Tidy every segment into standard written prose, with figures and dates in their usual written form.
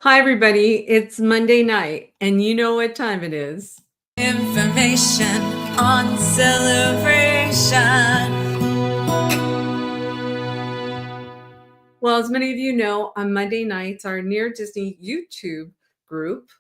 Hi, everybody. It's Monday night, and you know what time it is. Information on celebration. Well, as many of you know, on Monday nights, our Near Disney YouTube group,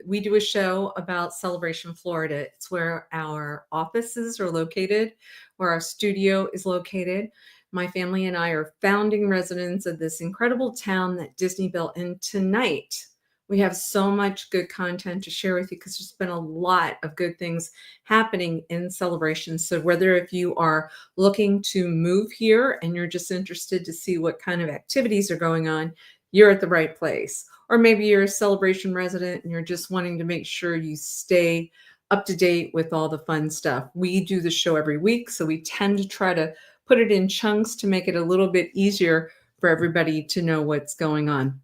we do a show about Celebration Florida. It's where our offices are located, where our studio is located. My family and I are founding residents of this incredible town that Disney built. And tonight, we have so much good content to share with you because there's been a lot of good things happening in Celebration. So whether if you are looking to move here and you're just interested to see what kind of activities are going on, you're at the right place. Or maybe you're a Celebration resident and you're just wanting to make sure you stay up to date with all the fun stuff. We do the show every week, so we tend to try to put it in chunks to make it a little bit easier for everybody to know what's going on.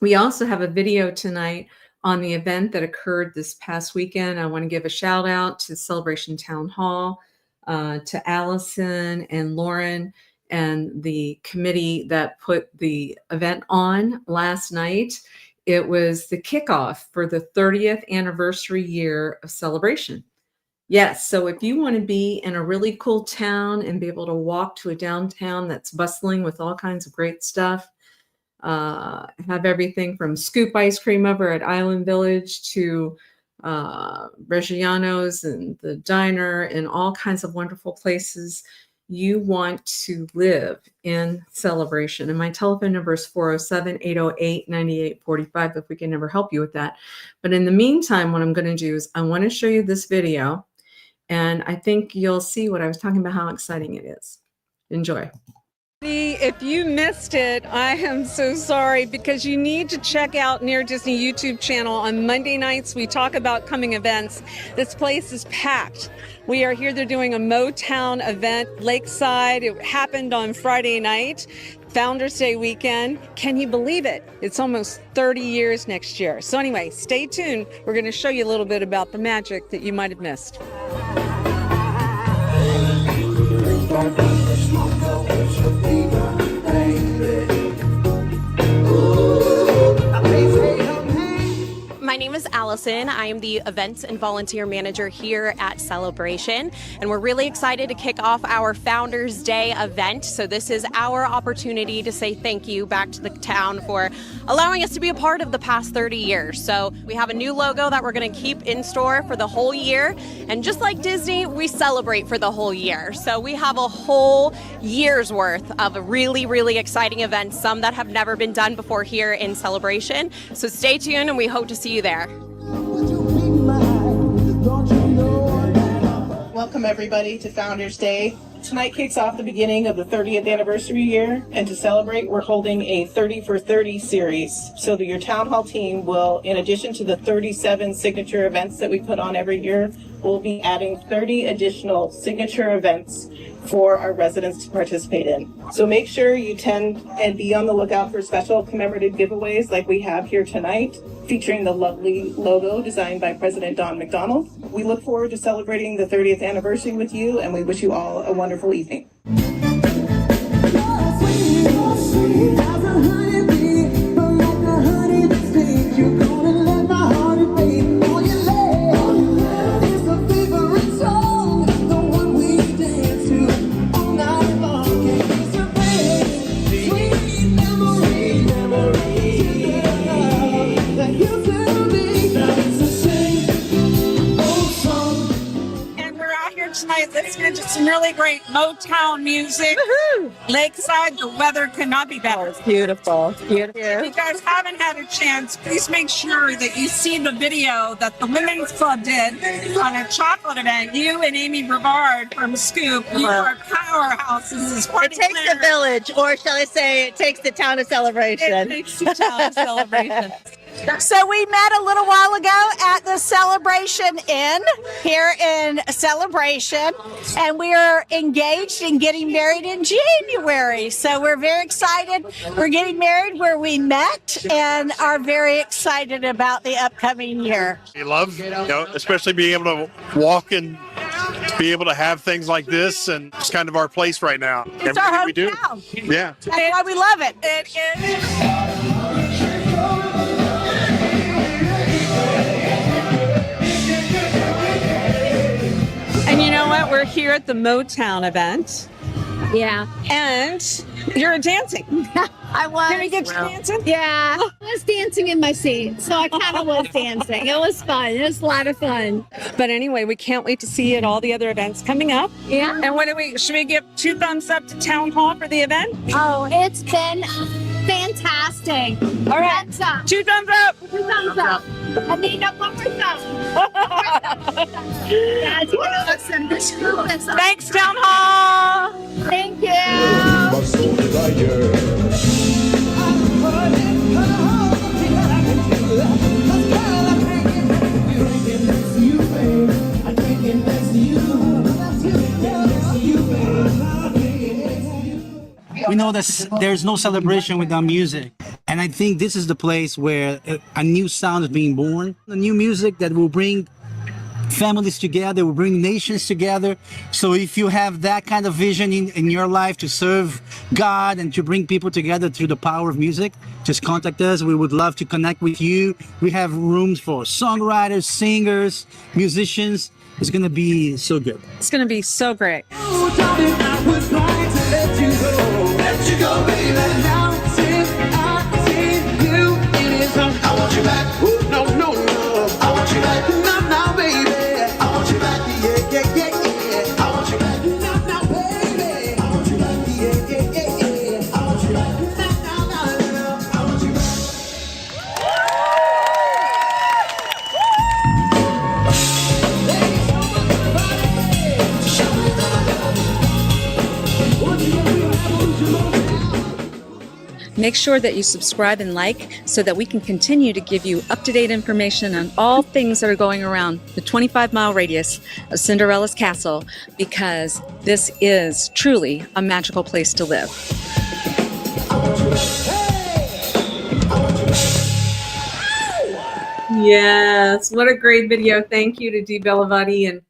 We also have a video tonight on the event that occurred this past weekend. I want to give a shout out to Celebration Town Hall, to Allison and Lauren and the committee that put the event on last night. It was the kickoff for the 30th anniversary year of Celebration. Yes, so if you want to be in a really cool town and be able to walk to a downtown that's bustling with all kinds of great stuff, have everything from scoop ice cream over at Island Village to Reggiano's and the diner and all kinds of wonderful places. You want to live in Celebration. And my telephone number is 407-808-9845 if we can ever help you with that. But in the meantime, what I'm going to do is I want to show you this video. And I think you'll see what I was talking about, how exciting it is. Enjoy. If you missed it, I am so sorry because you need to check out Near Disney YouTube channel. On Monday nights, we talk about coming events. This place is packed. We are here. They're doing a Motown event, Lakeside. It happened on Friday night, Founders Day weekend. Can you believe it? It's almost 30 years next year. So anyway, stay tuned. We're going to show you a little bit about the magic that you might have missed. My name is Allison. I am the Events and Volunteer Manager here at Celebration, and we're really excited to kick off our Founders Day event. So this is our opportunity to say thank you back to the town for allowing us to be a part of the past 30 years. So we have a new logo that we're going to keep in store for the whole year, and just like Disney, we celebrate for the whole year. So we have a whole year's worth of really, really exciting events, some that have never been done before here in Celebration. So stay tuned, and we hope to see you there. Welcome everybody to Founders Day. Tonight kicks off the beginning of the 30th anniversary year, and to celebrate, we're holding a 30 for 30 series. So that your town hall team will, in addition to the 37 signature events that we put on every year, we'll be adding 30 additional signature events for our residents to participate in. So make sure you attend and be on the lookout for special commemorative giveaways like we have here tonight, featuring the lovely logo designed by President Don McDonald. We look forward to celebrating the 30th anniversary with you, and we wish you all a wonderful evening. Tonight, listening to some really great Motown music. Woo-hoo! Lakeside, the weather could not be better. It's beautiful. Beautiful. If you guys haven't had a chance, please make sure that you see the video that the Women's Club did on a chocolate event. You and Amy Brevard from Scoop, you are powerhouses. It takes a village, or shall I say, it takes the town of Celebration. It takes the town of Celebration. So we met a little while ago at the Celebration Inn here in Celebration, and we are engaged in getting married in January. So we're very excited. We're getting married where we met and are very excited about the upcoming year. We love, especially being able to walk and be able to have things like this, and it's kind of our place right now. It's our hometown. Yeah. That's why we love it. It is. we're here at the Motown event, Yeah, and you're dancing. I was. Can we get you dancing? Yeah, I was dancing in my seat, so I kind of was dancing. It was fun. It was a lot of fun. But anyway, we can't wait to see you at all the other events coming up. Yeah. And should we give 2 thumbs up to Town Hall for the event? Oh, it's been fantastic. All right. Thumbs up. 2 thumbs up. 2 thumbs up. I need one more thumb. That's awesome. This group is awesome. Thanks, Town Hall. Thank you. We know that there's no celebration without music. And I think this is the place where a new sound is being born, a new music that will bring families together, will bring nations together. So if you have that kind of vision in your life to serve God and to bring people together through the power of music, just contact us. We would love to connect with you. We have rooms for songwriters, singers, musicians. It's going to be so good. It's going to be so great. Make sure that you subscribe and like so that we can continue to give you up-to-date information on all things that are going around the 25-mile radius of Cinderella's Castle, because this is truly a magical place to live. Yes, what a great video. Thank you to Dee Bellavati. And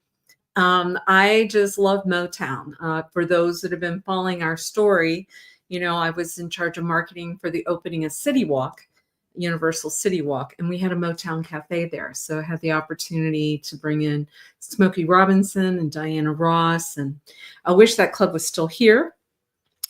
I just love Motown. For those that have been following our story, you know, I was in charge of marketing for the opening of City Walk, Universal City Walk, and we had a Motown cafe there. So I had the opportunity to bring in Smokey Robinson and Diana Ross. And I wish that club was still here.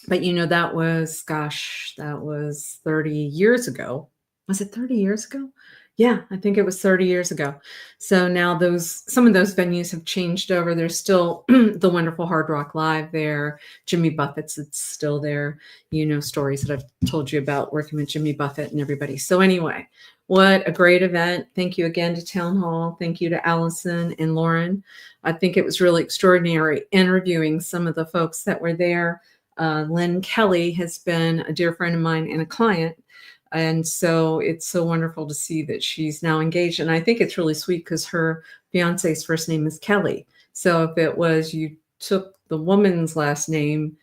But, you know, that was 30 years ago. Was it 30 years ago? Yeah, I think it was 30 years ago. So now some of those venues have changed over. There's still the wonderful Hard Rock Live there. Jimmy Buffett's, it's still there. You know, stories that I've told you about working with Jimmy Buffett and everybody. So anyway, what a great event. Thank you again to Town Hall. Thank you to Allison and Lauren. I think it was really extraordinary interviewing some of the folks that were there. Lynn Kelly has been a dear friend of mine and a client. And so it's so wonderful to see that she's now engaged. And I think it's really sweet because her fiance's first name is Kelly. So if it was you took the woman's last name,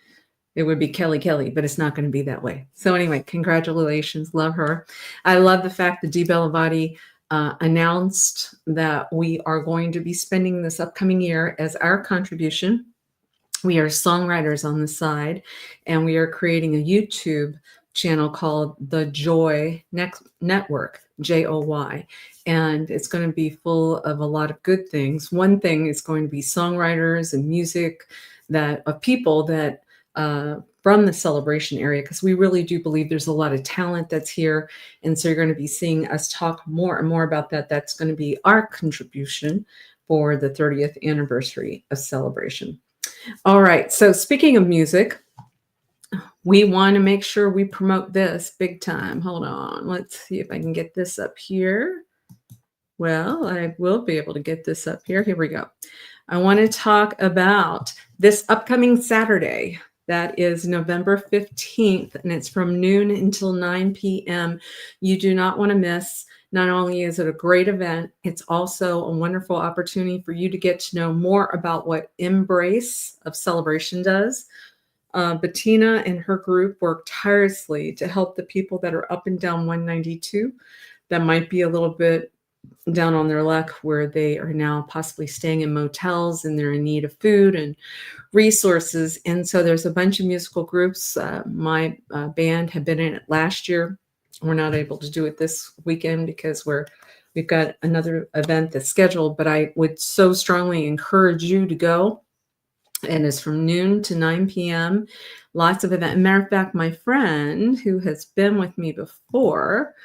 it would be Kelly, but it's not going to be that way. So anyway, congratulations. Love her. I love the fact that Dee Bellavati announced that we are going to be spending this upcoming year as our contribution. We are songwriters on the side, and we are creating a YouTube channel called The Joy Network, JOY, and it's going to be full of a lot of good things. One thing is going to be songwriters and music of people that from the Celebration area, because we really do believe there's a lot of talent that's here, and so you're going to be seeing us talk more and more about that. That's going to be our contribution for the 30th anniversary of Celebration. All right, so speaking of music, we want to make sure we promote this big time. Hold on. Let's see if I can get this up here. Well, I will be able to get this up here. Here we go. I want to talk about this upcoming Saturday. That is November 15th, and it's from noon until 9 p.m. You do not want to miss. Not only is it a great event, it's also a wonderful opportunity for you to get to know more about what Embrace of Celebration does. Bettina and her group work tirelessly to help the people that are up and down 192 that might be a little bit down on their luck, where they are now possibly staying in motels and they're in need of food and resources. And so there's a bunch of musical groups. My band had been in it last year. We're not able to do it this weekend because we've got another event that's scheduled, but I would so strongly encourage you to go. and it's from noon to 9 p.m. Lots of event. Matter of fact, my friend who has been with me before,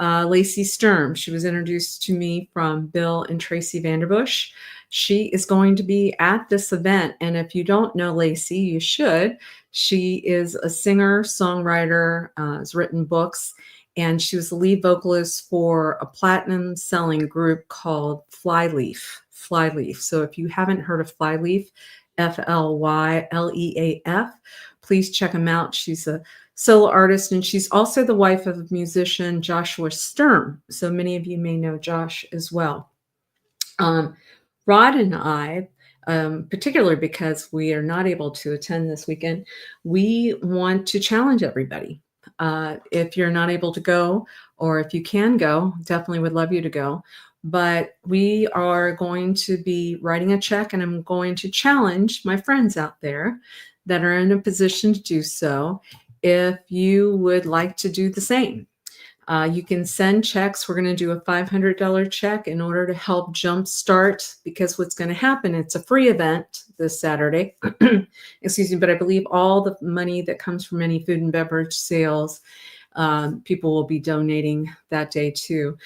Lacey Sturm, she was introduced to me from Bill and Tracy Vanderbush. She is going to be at this event. And if you don't know Lacey, you should. She is a singer, songwriter, has written books, and she was the lead vocalist for a platinum selling group called Flyleaf. Flyleaf. So if you haven't heard of Flyleaf, Flyleaf, please check them out. She's a solo artist, and she's also the wife of musician Joshua Sturm. So many of you may know Josh as well. Rod and I, particularly because we are not able to attend this weekend, we want to challenge everybody. If you're not able to go, or if you can go, definitely would love you to go. But we are going to be writing a check, and I'm going to challenge my friends out there that are in a position to do so if you would like to do the same. You can send checks. We're going to do a $500 check in order to help jumpstart, because what's going to happen, it's a free event this Saturday. Excuse me, but I believe all the money that comes from any food and beverage sales, people will be donating that day too.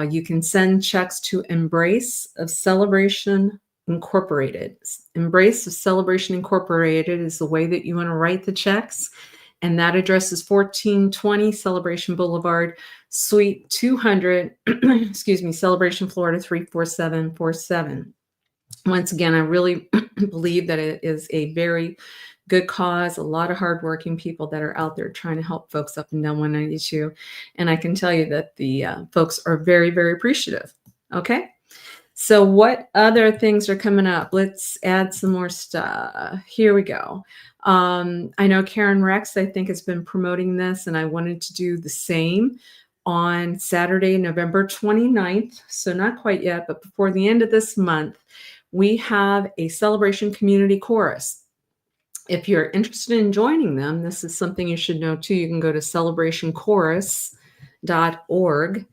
You can send checks to Embrace of Celebration Incorporated. Embrace of Celebration Incorporated is the way that you want to write the checks. And that address is 1420 Celebration Boulevard, Suite 200, excuse me, Celebration, Florida 34747. Once again, I really believe that it is a very good cause, a lot of hardworking people that are out there trying to help folks up and down 192. And I can tell you that the folks are very, very appreciative. Okay. So what other things are coming up? Let's add some more stuff. Here we go. I know Karen Rex, I think, has been promoting this, and I wanted to do the same on Saturday, November 29th. So not quite yet, but before the end of this month, we have a Celebration Community Chorus. If you're interested in joining them, this is something you should know too. You can go to celebrationchorus.org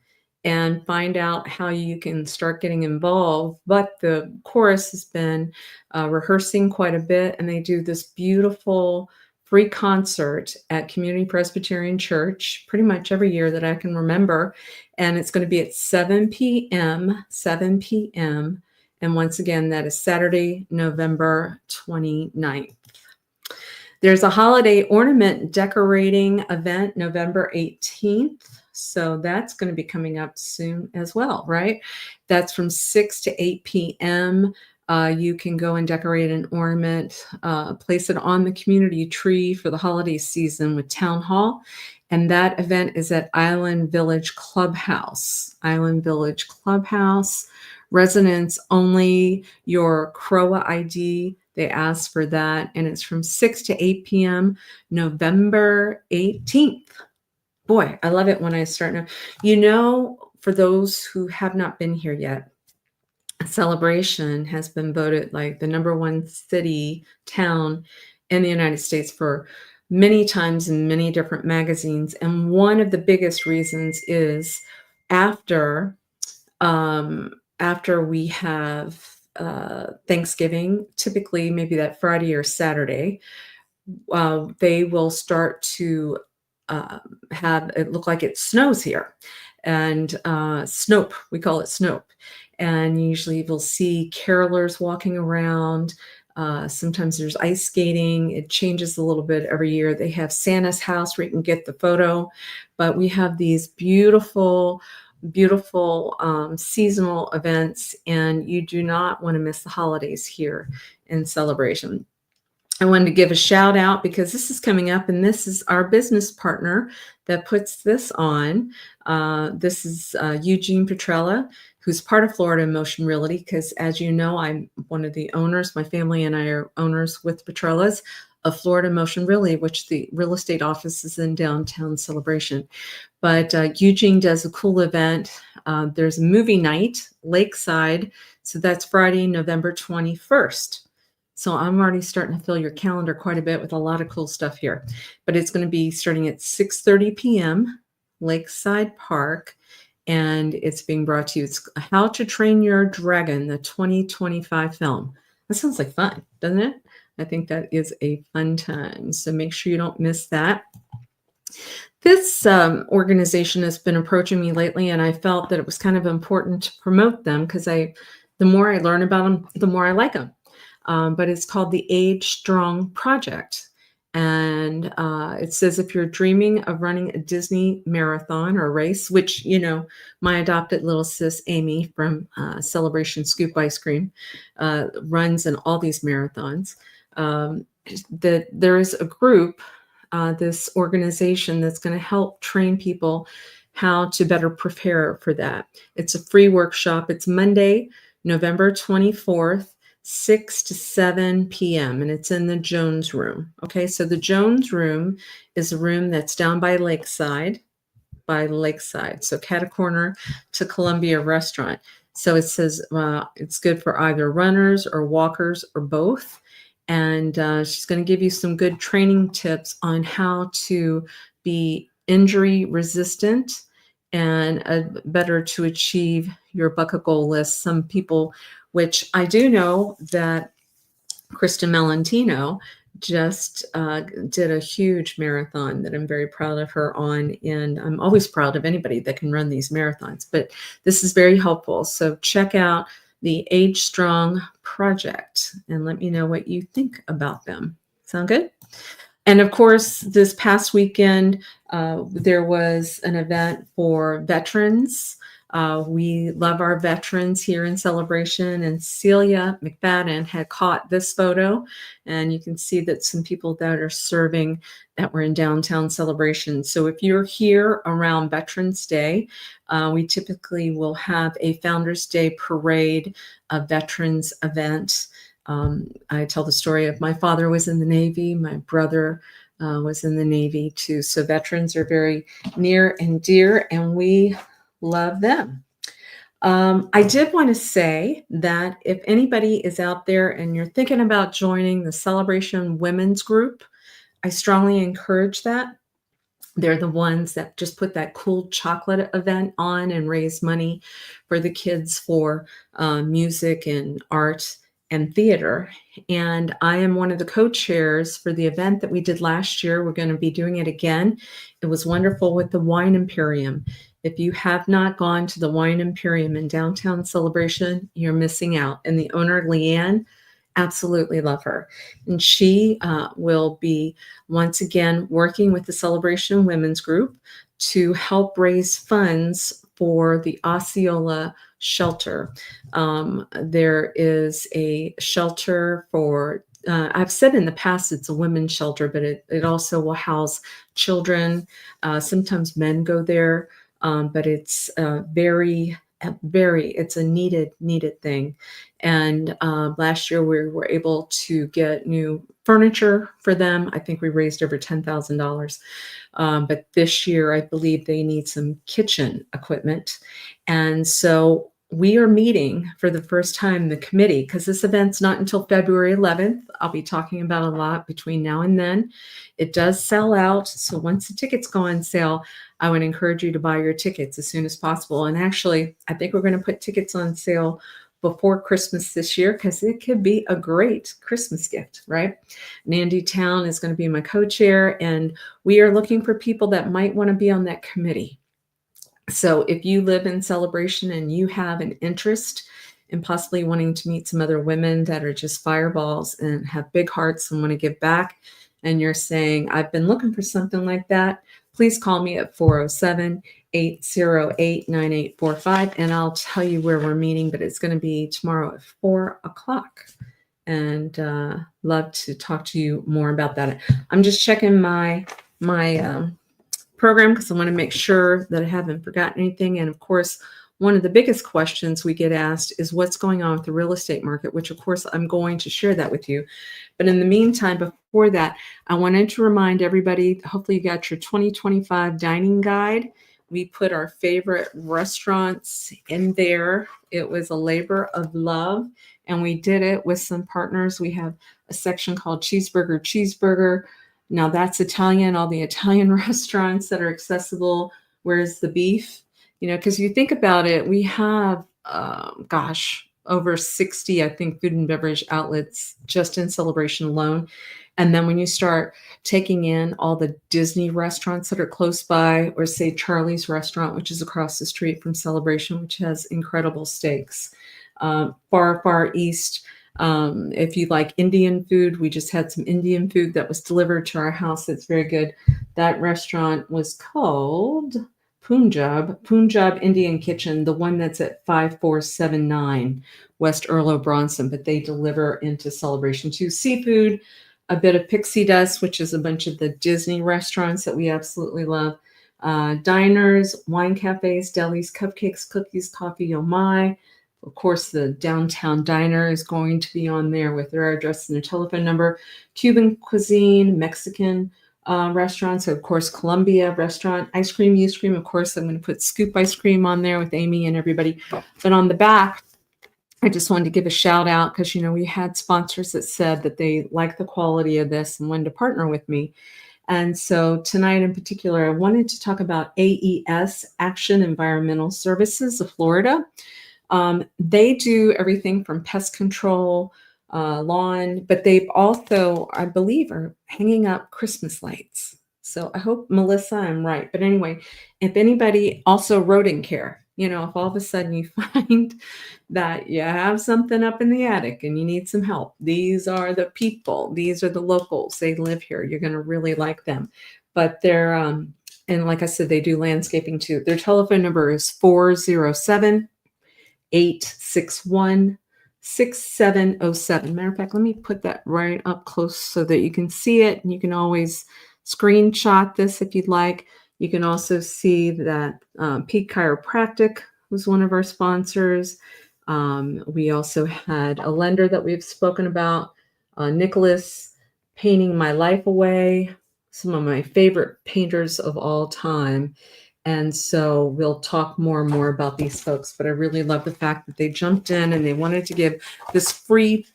and find out how you can start getting involved. But the chorus has been rehearsing quite a bit, and they do this beautiful free concert at Community Presbyterian Church pretty much every year that I can remember. And it's going to be at 7 p.m. And once again, that is Saturday, November 29th. There's a holiday ornament decorating event November 18th. So that's going to be coming up soon as well, right? That's from 6 to 8 p.m. You can go and decorate an ornament, place it on the community tree for the holiday season with Town Hall. And that event is at Island Village Clubhouse. Island Village Clubhouse. Residents only, your CROA ID, they ask for that. And it's from 6 to 8 p.m. November 18th. Boy, I love it when I start now. You know, for those who have not been here yet, Celebration has been voted like the #1 city, town in the United States for many times in many different magazines. And one of the biggest reasons is after we have Thanksgiving, typically maybe that Friday or Saturday, they will start to have it look like it snows here, and Snope, we call it Snope. And usually we'll see carolers walking around. Sometimes there's ice skating. It changes a little bit every year. They have Santa's house where you can get the photo, but we have these beautiful, beautiful seasonal events, and you do not want to miss the holidays here in Celebration. I wanted to give a shout out because this is coming up, and this is our business partner that puts this on. This is Eugene Petrella, who's part of Florida Motion Realty, because as you know, I'm one of the owners. My family and I are owners with Petrellas of Florida Motion Realty, which the real estate office is in downtown Celebration. But Eugene does a cool event. There's a movie night, Lakeside. So that's Friday, November 21st. So I'm already starting to fill your calendar quite a bit with a lot of cool stuff here. But it's going to be starting at 6:30 p.m., Lakeside Park, and it's being brought to you. It's How to Train Your Dragon, the 2025 film. That sounds like fun, doesn't it? I think that is a fun time. So make sure you don't miss that. This organization has been approaching me lately, and I felt that it was kind of important to promote them because the more I learn about them, the more I like them. But it's called the Age Strong Project. And it says if you're dreaming of running a Disney marathon or race, which, my adopted little sis, Amy from Celebration Scoop Ice Cream, runs in all these marathons, that there is a group, this organization that's going to help train people how to better prepare for that. It's a free workshop. It's Monday, November 24th. 6 to 7 p.m. and it's in the Jones Room. Okay, so the Jones Room is a room that's down by Lakeside, so Catacorner to Columbia Restaurant. So it says it's good for either runners or walkers or both. And she's going to give you some good training tips on how to be injury resistant and better to achieve your bucket goal list. Some people, which I do know that Kristen Melantino just did a huge marathon that I'm very proud of her on. And I'm always proud of anybody that can run these marathons, but this is very helpful. So check out the Age Strong Project and let me know what you think about them. Sound good? And of course, this past weekend, there was an event for veterans. We love our veterans here in Celebration, and Celia McFadden had caught this photo, and you can see that some people that are serving that were in downtown Celebration. So if you're here around Veterans Day, we typically will have a Founders Day parade, a veterans event. I tell the story of my father was in the Navy, my brother was in the Navy too. So veterans are very near and dear, and we love them. I did want to say that if anybody is out there and you're thinking about joining the Celebration Women's Group, I strongly encourage that. They're the ones that just put that cool chocolate event on and raise money for the kids for music and art and theater. And I am one of the co-chairs for the event that we did last year. We're going to be doing it again. It was wonderful with the Wine Imperium. If you have not gone to the Wine Imperium in downtown Celebration, you're missing out. And the owner, Leanne, absolutely love her. And she will be once again working with the Celebration Women's Group to help raise funds for the Osceola shelter. There is a shelter for I've said in the past it's a women's shelter, but it also will house children. Sometimes men go there. But it's it's a needed thing. And last year we were able to get new furniture for them. I think we raised over $10,000. But this year, I believe they need some kitchen equipment. And so we are meeting for the first time, the committee, because this event's not until February 11th. I'll be talking about a lot between now and then. It does sell out. So once the tickets go on sale, I would encourage you to buy your tickets as soon as possible. And actually, I think we're going to put tickets on sale before Christmas this year because it could be a great Christmas gift, right? Nandy Town is going to be my co-chair, and we are looking for people that might want to be on that committee. So if you live in Celebration and you have an interest in possibly wanting to meet some other women that are just fireballs and have big hearts and want to give back, and you're saying, I've been looking for something like that, please call me at 407-808-9845 and I'll tell you where we're meeting, but it's going to be tomorrow at 4:00. And love to talk to you more about that. I'm just checking my program because I want to make sure that I haven't forgotten anything. And of course, one of the biggest questions we get asked is what's going on with the real estate market, which of course I'm going to share that with you. But in the meantime, before that, I wanted to remind everybody, hopefully you got your 2025 dining guide. We put our favorite restaurants in there. It was a labor of love, and we did it with some partners. We have a section called Cheeseburger. Now that's Italian, all the Italian restaurants that are accessible. Where's the beef? You know, because you think about it, we have, over 60, I think, food and beverage outlets just in Celebration alone. And then when you start taking in all the Disney restaurants that are close by, or say Charlie's Restaurant, which is across the street from Celebration, which has incredible steaks. Far east, if you like Indian food, we just had some Indian food that was delivered to our house. That's very good. That restaurant was called Punjab Indian Kitchen, the one that's at 5479 West Earl Bronson, but they deliver into Celebration too. Seafood, a bit of Pixie Dust, which is a bunch of the Disney restaurants that we absolutely love. Diners, wine cafes, delis, cupcakes, cookies, coffee, oh my. Of course, the Downtown Diner is going to be on there with their address and their telephone number. Cuban cuisine, Mexican restaurants, so of course, Columbia Restaurant, ice cream, U-Scream. Of course, I'm going to put Scoop Ice Cream on there with Amy and everybody. But on the back, I just wanted to give a shout out because, you know, we had sponsors that said that they like the quality of this and wanted to partner with me. And so tonight in particular, I wanted to talk about AES, Action Environmental Services of Florida. They do everything from pest control, lawn, but they also, I believe, are hanging up Christmas lights. So I hope, Melissa, I'm right. But anyway, if anybody, also rodent care, you know, if all of a sudden you find that you have something up in the attic and you need some help, these are the people, these are the locals, they live here. You're going to really like them. But they're, and like I said, they do landscaping too. Their telephone number is 407-861-6707. Matter of fact, let me put that right up close so that you can see it. And you can always screenshot this if you'd like. You can also see that Peak Chiropractic was one of our sponsors. We also had a lender that we've spoken about, Nicholas, Painting My Life Away, some of my favorite painters of all time. And so we'll talk more and more about these folks, but I really love the fact that they jumped in and they wanted to give this free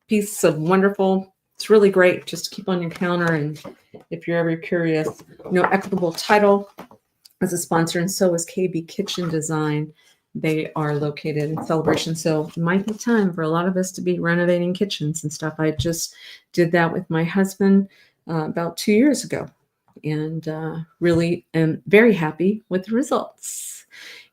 piece of wonderful, it's really great just to keep on your counter. And if you're ever curious, you know, Equitable Title as a sponsor, and so is KB Kitchen Design. They are located in Celebration. So it might be time for a lot of us to be renovating kitchens and stuff. I just did that with my husband about 2 years ago. And really am very happy with the results.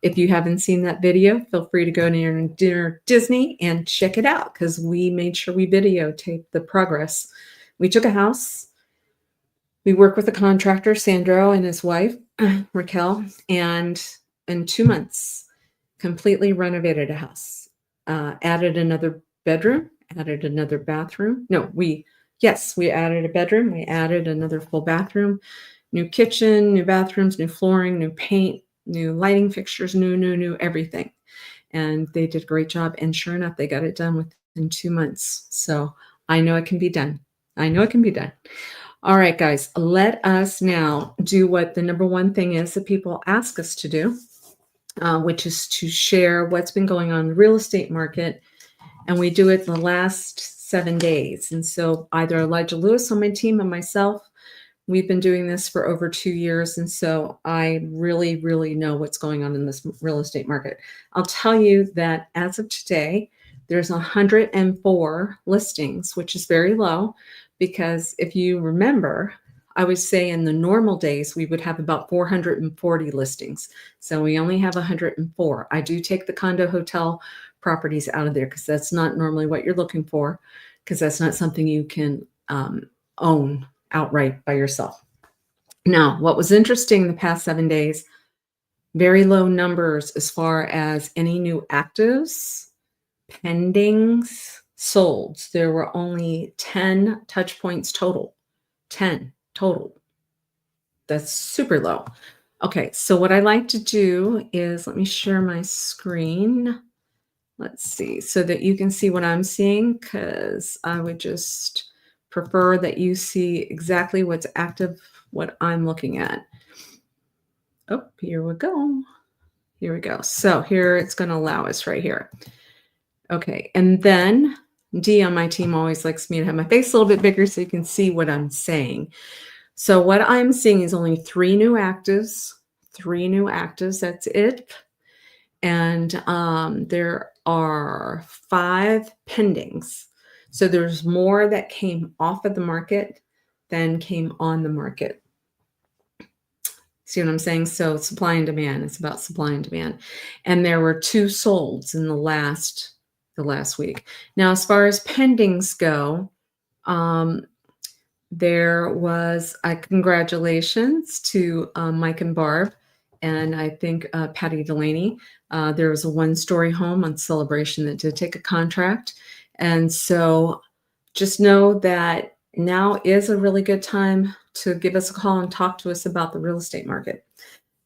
If you haven't seen that video, feel free to go to your Disney and check it out because we made sure we videotaped the progress. We took a house. We worked with a contractor, Sandro, and his wife, Raquel, and in 2 months, completely renovated a house. Added another bedroom, added another bathroom. We added a bedroom. We added another full bathroom, new kitchen, new bathrooms, new flooring, new paint, new lighting fixtures, new everything. And they did a great job. And sure enough, they got it done within 2 months. So I know it can be done. All right, guys, let us now do what the number one thing is that people ask us to do, which is to share what's been going on in the real estate market. And we do it the last 7 days. And so either Elijah Lewis on my team and myself, we've been doing this for over 2 years. And so I really, really know what's going on in this real estate market. I'll tell you that as of today, there's 104 listings, which is very low because if you remember, I would say in the normal days, we would have about 440 listings. So we only have 104. I do take the condo hotel properties out of there because that's not normally what you're looking for, because that's not something you can own outright by yourself. Now, what was interesting the past 7 days, very low numbers as far as any new actives, pendings, solds. There were only 10 touch points total. 10 total. That's super low. Okay, so what I like to do is, let me share my screen. Let's see, so that you can see what I'm seeing, because I would just prefer that you see exactly what's active, what I'm looking at. Oh, here we go. Here we go. So here it's going to allow us right here. Okay, and then Dee on my team always likes me to have my face a little bit bigger so you can see what I'm saying. So what I'm seeing is only 3 new actives. 3 new actives, that's it. And they're are 5 pendings. So there's more that came off of the market than came on the market. See what I'm saying? So supply and demand. It's about supply and demand. And there were 2 solds in the last week. Now, as far as pendings go, there was congratulations to Mike and Barb, and I think Patty Delaney. There was a 1-story home on Celebration that did take a contract. And so just know that now is a really good time to give us a call and talk to us about the real estate market,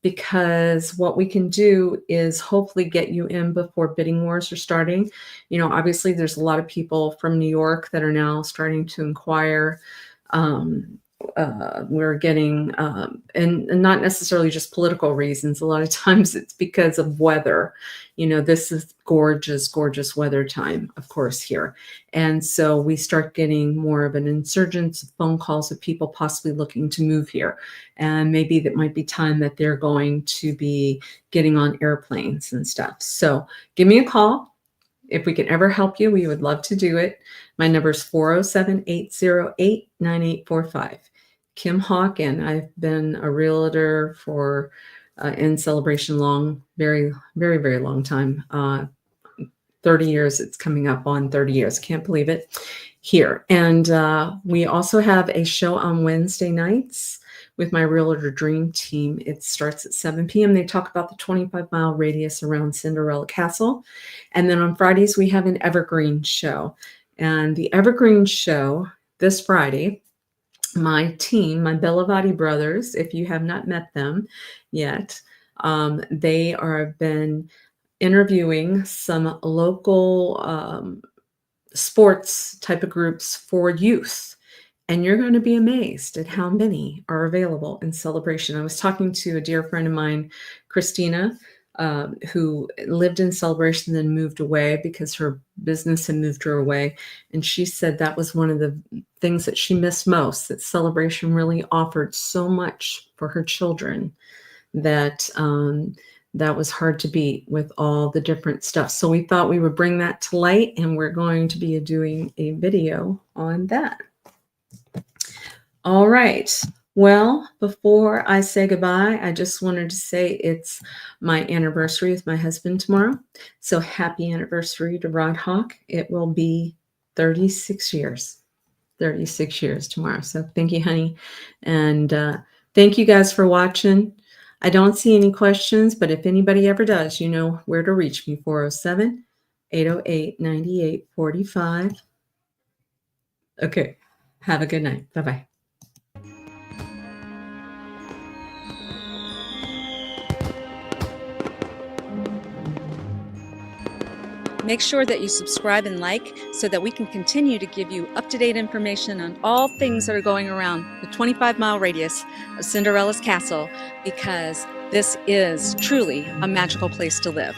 because what we can do is hopefully get you in before bidding wars are starting. You know, obviously there's a lot of people from New York that are now starting to inquire. We're getting, and not necessarily just political reasons. A lot of times it's because of weather. You know, this is gorgeous, gorgeous weather time, of course, here. And so we start getting more of an insurgence of phone calls of people possibly looking to move here. And maybe that might be time that they're going to be getting on airplanes and stuff. So give me a call. If we can ever help you, we would love to do it. My number is 407-808-9845. Kim Hawk, and I've been a realtor for in Celebration very, very, very long time. 30 years. It's coming up on 30 years. Can't believe it here. And we also have a show on Wednesday nights with my Realtor Dream Team. It starts at 7 p.m. They talk about the 25-mile radius around Cinderella Castle. And then on Fridays, we have an Evergreen show. And the Evergreen show this Friday, my team, my Bellavati brothers, if you have not met them yet, they have been interviewing some local sports type of groups for youth. And you're going to be amazed at how many are available in Celebration. I was talking to a dear friend of mine, Christina, who lived in Celebration, then moved away because her business had moved her away. And she said that was one of the things that she missed most, that Celebration really offered so much for her children that that was hard to beat with all the different stuff. So we thought we would bring that to light, and we're going to be doing a video on that. All right. Well, before I say goodbye, I just wanted to say it's my anniversary with my husband tomorrow. So happy anniversary to Rod Hawk. It will be 36 years. 36 years tomorrow. So thank you, honey. And thank you guys for watching. I don't see any questions, but if anybody ever does, you know where to reach me, 407-808-9845. Okay. Have a good night. Bye-bye. Make sure that you subscribe and like so that we can continue to give you up-to-date information on all things that are going around the 25-mile radius of Cinderella's Castle, because this is truly a magical place to live.